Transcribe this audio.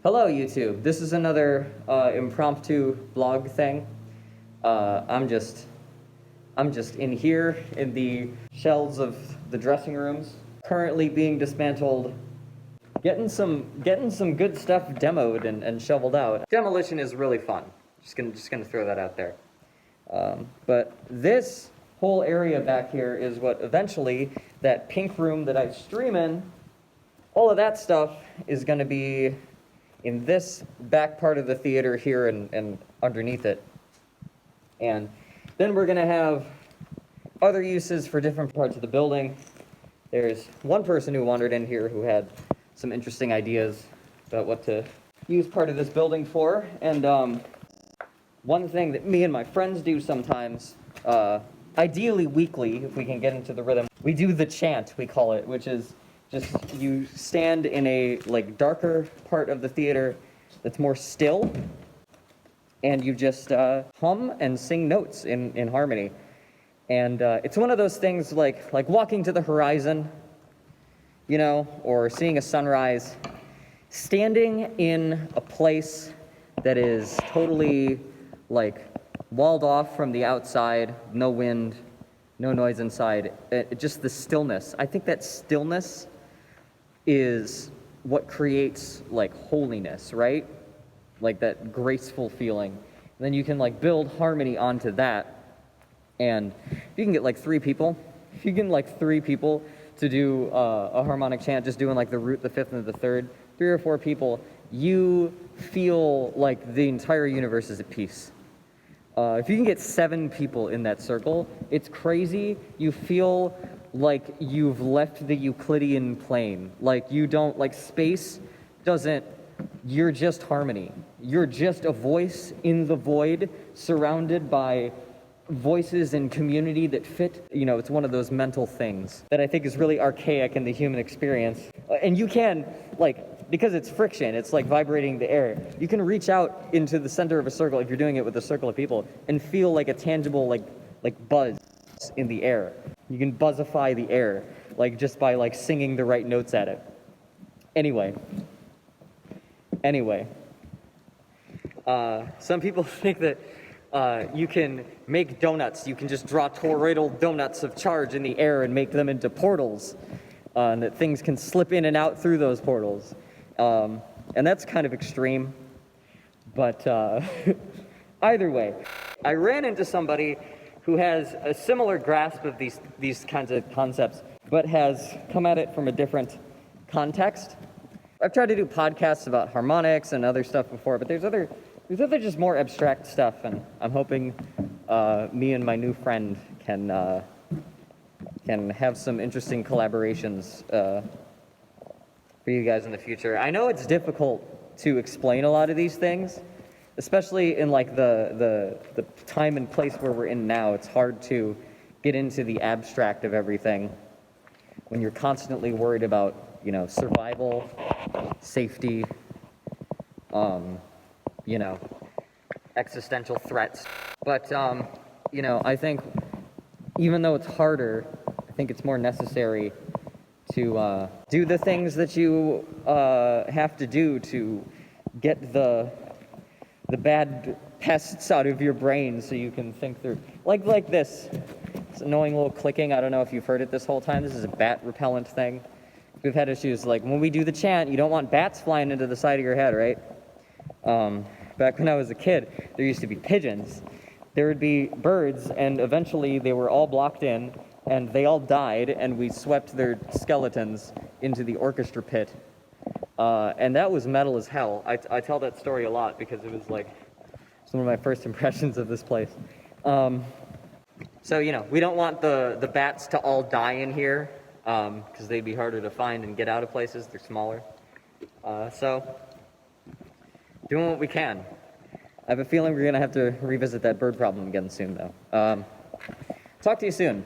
Hello, YouTube. This is another impromptu vlog thing. I'm just in here in the shelves of the dressing rooms, currently being dismantled, getting some good stuff demoed and shoveled out. Demolition is really fun. Just gonna throw that out there. But this whole area back here is what eventually that pink room that I stream in. All of that stuff is gonna be in this back part of the theater here and underneath it. And then we're gonna have other uses for different parts of the building. There's one person who wandered in here who had some interesting ideas about what to use part of this building for. And one thing that me and my friends do sometimes, ideally weekly, if we can get into the rhythm, we do the chant, we call it, which is just you stand in a darker part of the theater that's more still, and you just hum and sing notes in harmony. And it's one of those things like walking to the horizon, you know, or seeing a sunrise. Standing in a place that is totally walled off from the outside, no wind, no noise inside, just the stillness. I think that stillness is what creates holiness, right? Like that graceful feeling. And then you can build harmony onto that. And if you can get three people to do a harmonic chant, just doing the root, the fifth, and the third, 3 or 4 people, you feel like the entire universe is at peace. If you can get 7 people in that circle, it's crazy. You feel like you've left the Euclidean plane. You don't, space doesn't, you're just harmony. You're just a voice in the void, surrounded by voices in community that fit. You know, it's one of those mental things that I think is really archaic in the human experience. And you can, because it's friction, it's like vibrating the air. You can reach out into the center of a circle, if you're doing it with a circle of people, and feel a tangible, buzz in the air. You can buzzify the air, just by singing the right notes at it. Anyway, some people think that you can make donuts. You can just draw toroidal donuts of charge in the air and make them into portals, and that things can slip in and out through those portals. And that's kind of extreme, but either way, I ran into somebody who has a similar grasp of these kinds of concepts, but has come at it from a different context. I've tried to do podcasts about harmonics and other stuff before, but there's other just more abstract stuff, and I'm hoping me and my new friend can have some interesting collaborations for you guys in the future. I know it's difficult to explain a lot of these things, especially in the time and place where we're in now. It's hard to get into the abstract of everything when you're constantly worried about, survival, safety, existential threats. But, I think even though it's harder, I think it's more necessary to do the things that you have to do to get the bad pests out of your brain so you can think through. Like this. It's annoying little clicking. I don't know if you've heard it this whole time. This is a bat repellent thing. We've had issues when we do the chant, you don't want bats flying into the side of your head, right? Back when I was a kid, there used to be pigeons. There would be birds, and eventually they were all blocked in, and they all died, and we swept their skeletons into the orchestra pit. And that was metal as hell. I tell that story a lot because it was some of my first impressions of this place. So, we don't want the bats to all die in here, because they'd be harder to find and get out of places. They're smaller. So, doing what we can. I have a feeling we're going to have to revisit that bird problem again soon, though. Talk to you soon.